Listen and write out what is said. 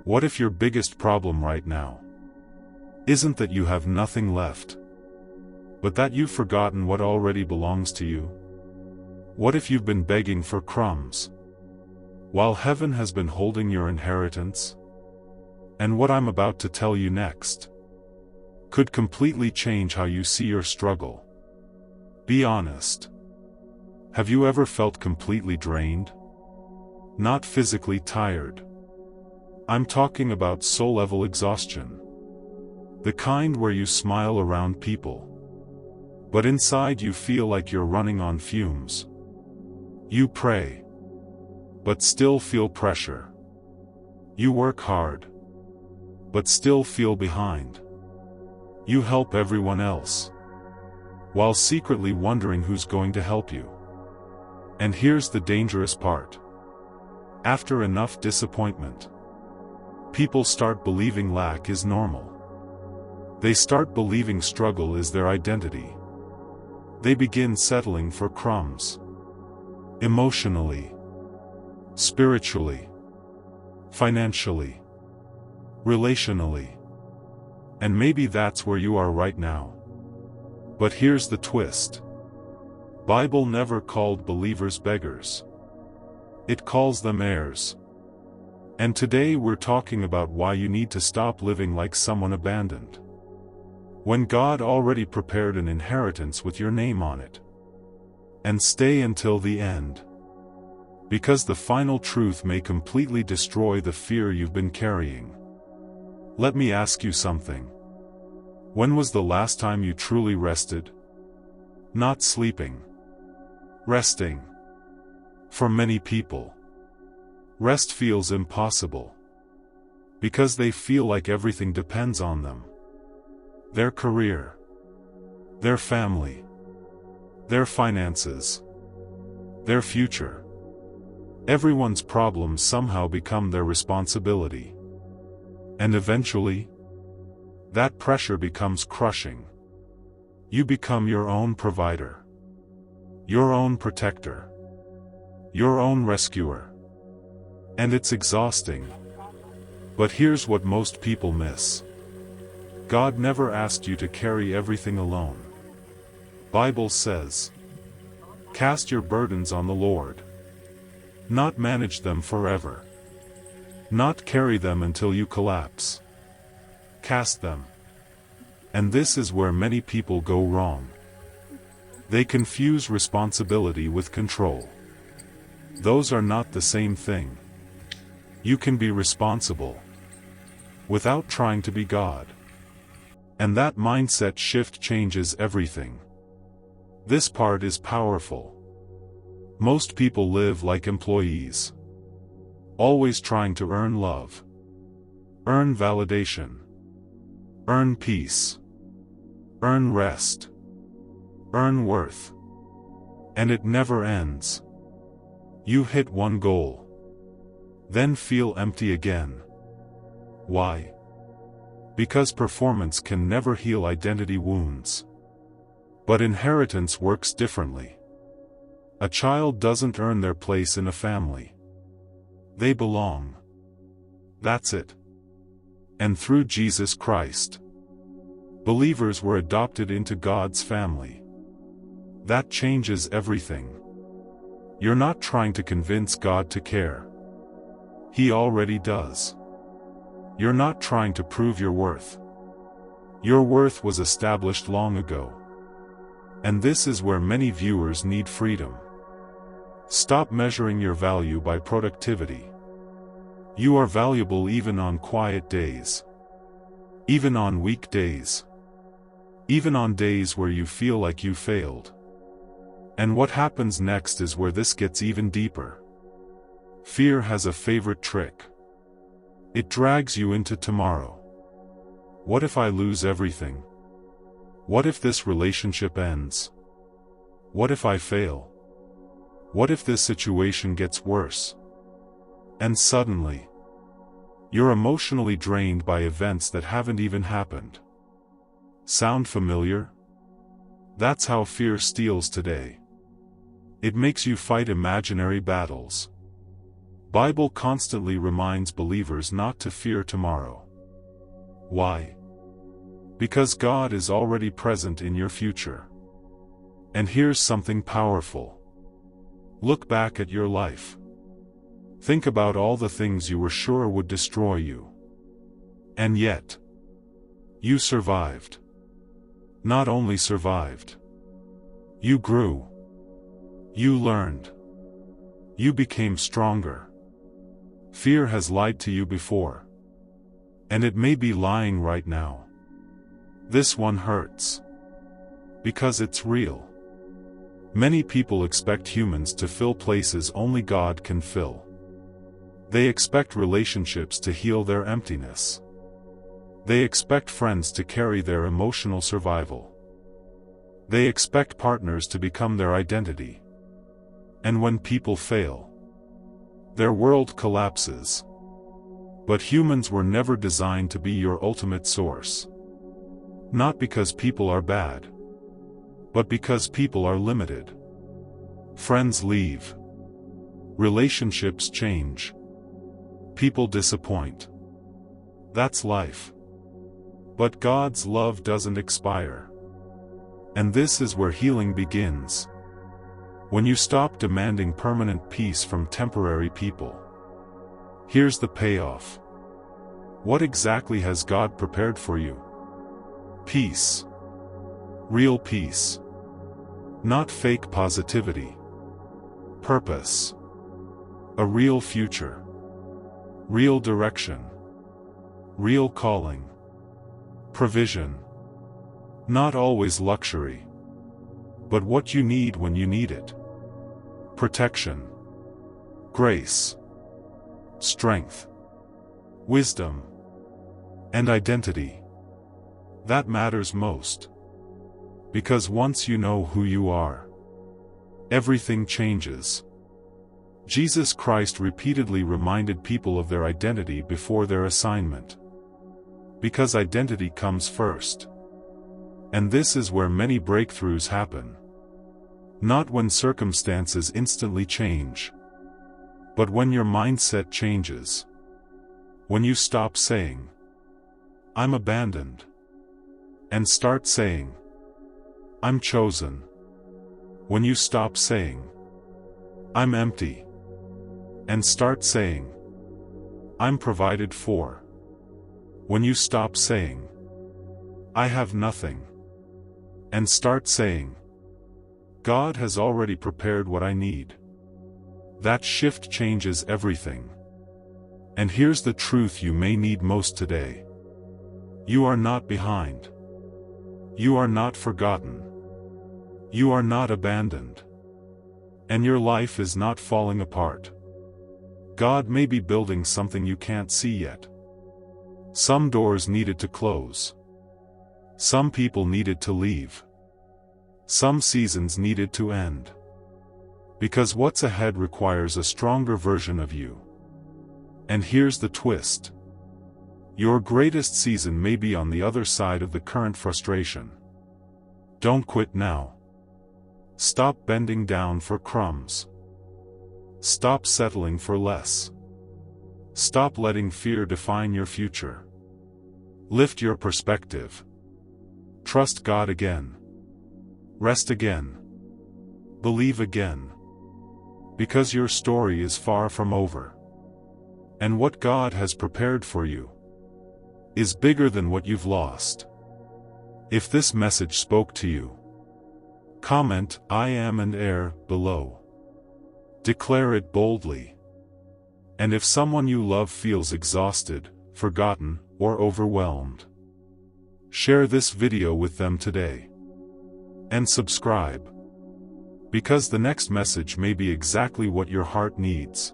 What if your biggest problem right now isn't that you have nothing left, but that you've forgotten what already belongs to you? What if you've been begging for crumbs, while heaven has been holding your inheritance? And what I'm about to tell you next could completely change how you see your struggle. Be honest. Have you ever felt completely drained? Not physically tired. I'm talking about soul-level exhaustion. The kind where you smile around people, but inside you feel like you're running on fumes. You pray, but still feel pressure. You work hard, but still feel behind. You help everyone else, while secretly wondering who's going to help you. And here's the dangerous part. After enough disappointment, people start believing lack is normal. They start believing struggle is their identity. They begin settling for crumbs. Emotionally, spiritually, financially, relationally. And maybe that's where you are right now. But here's the twist. Bible never called believers beggars. It calls them heirs. And today we're talking about why you need to stop living like someone abandoned, when God already prepared an inheritance with your name on it. And stay until the end, because the final truth may completely destroy the fear you've been carrying. Let me ask you something. When was the last time you truly rested? Not sleeping. Resting. For many people, rest feels impossible, because they feel like everything depends on them. Their career, their family, their finances, their future. Everyone's problems somehow become their responsibility. And eventually, that pressure becomes crushing. You become your own provider, your own protector, your own rescuer. And it's exhausting. But here's what most people miss. God never asked you to carry everything alone. Bible says, cast your burdens on the Lord. Not manage them forever. Not carry them until you collapse. Cast them. And this is where many people go wrong. They confuse responsibility with control. Those are not the same thing. You can be responsible without trying to be God. And that mindset shift changes everything. This part is powerful. Most people live like employees, always trying to earn love, earn validation, earn peace, earn rest, earn worth. And it never ends. You hit one goal, then feel empty again. Why? Because performance can never heal identity wounds. But inheritance works differently. A child doesn't earn their place in a family. They belong. That's it. And through Jesus Christ, believers were adopted into God's family. That changes everything. You're not trying to convince God to care. He already does. You're not trying to prove your worth. Your worth was established long ago. And this is where many viewers need freedom. Stop measuring your value by productivity. You are valuable even on quiet days. Even on weak days. Even on days where you feel like you failed. And what happens next is where this gets even deeper. Fear has a favorite trick. It drags you into tomorrow. What if I lose everything? What if this relationship ends? What if I fail? What if this situation gets worse? And suddenly, you're emotionally drained by events that haven't even happened. Sound familiar? That's how fear steals today. It makes you fight imaginary battles. Bible constantly reminds believers not to fear tomorrow. Why? Because God is already present in your future. And here's something powerful. Look back at your life. Think about all the things you were sure would destroy you. And yet, you survived. Not only survived. You grew. You learned. You became stronger. Fear has lied to you before. And it may be lying right now. This one hurts. Because it's real. Many people expect humans to fill places only God can fill. They expect relationships to heal their emptiness. They expect friends to carry their emotional survival. They expect partners to become their identity. And when people fail, their world collapses. But humans were never designed to be your ultimate source. Not because people are bad, but because people are limited. Friends leave. Relationships change. People disappoint. That's life. But God's love doesn't expire. And this is where healing begins. When you stop demanding permanent peace from temporary people. Here's the payoff. What exactly has God prepared for you? Peace. Real peace. Not fake positivity. Purpose. A real future. Real direction. Real calling. Provision. Not always luxury. But what you need when you need it. Protection. Grace. Strength. Wisdom. And identity. That matters most. Because once you know who you are, everything changes. Jesus Christ repeatedly reminded people of their identity before their assignment. Because identity comes first. And this is where many breakthroughs happen. Not when circumstances instantly change, but when your mindset changes. When you stop saying, "I'm abandoned," and start saying, "I'm chosen." When you stop saying, "I'm empty," and start saying, "I'm provided for." When you stop saying, "I have nothing," and start saying, "God has already prepared what I need." That shift changes everything. And here's the truth you may need most today. You are not behind. You are not forgotten. You are not abandoned. And your life is not falling apart. God may be building something you can't see yet. Some doors needed to close. Some people needed to leave. Some seasons needed to end. Because what's ahead requires a stronger version of you. And here's the twist. Your greatest season may be on the other side of the current frustration. Don't quit now. Stop bending down for crumbs. Stop settling for less. Stop letting fear define your future. Lift your perspective. Trust God again. Rest again. Believe again. Because your story is far from over. And what God has prepared for you is bigger than what you've lost. If this message spoke to you, comment "I am an heir" below. Declare it boldly. And if someone you love feels exhausted, forgotten, or overwhelmed, share this video with them today. And subscribe. Because the next message may be exactly what your heart needs.